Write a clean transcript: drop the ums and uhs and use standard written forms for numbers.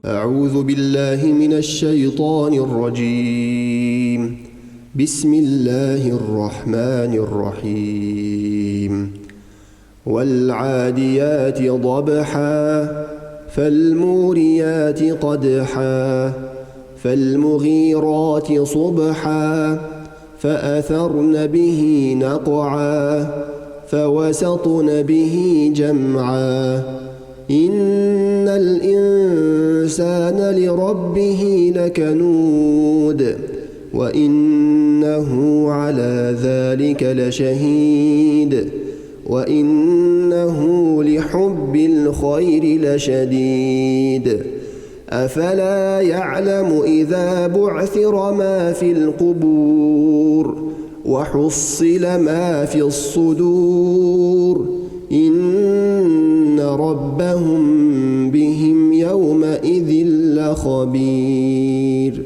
أعوذ بالله من الشيطان الرجيم. بسم الله الرحمن الرحيم. والعاديات ضبحا فالموريات قدحا فالمغيرات صبحا فأثرن به نقعا فوسطن به جمعا إن الإنسان لربه لكنود وإنه على ذلك لشهيد وإنه لحب الخير لشديد أفلا يعلم إذا بعثر ما في القبور وحصل ما في الصدور إن ربهم بهم يومئذ لخبير.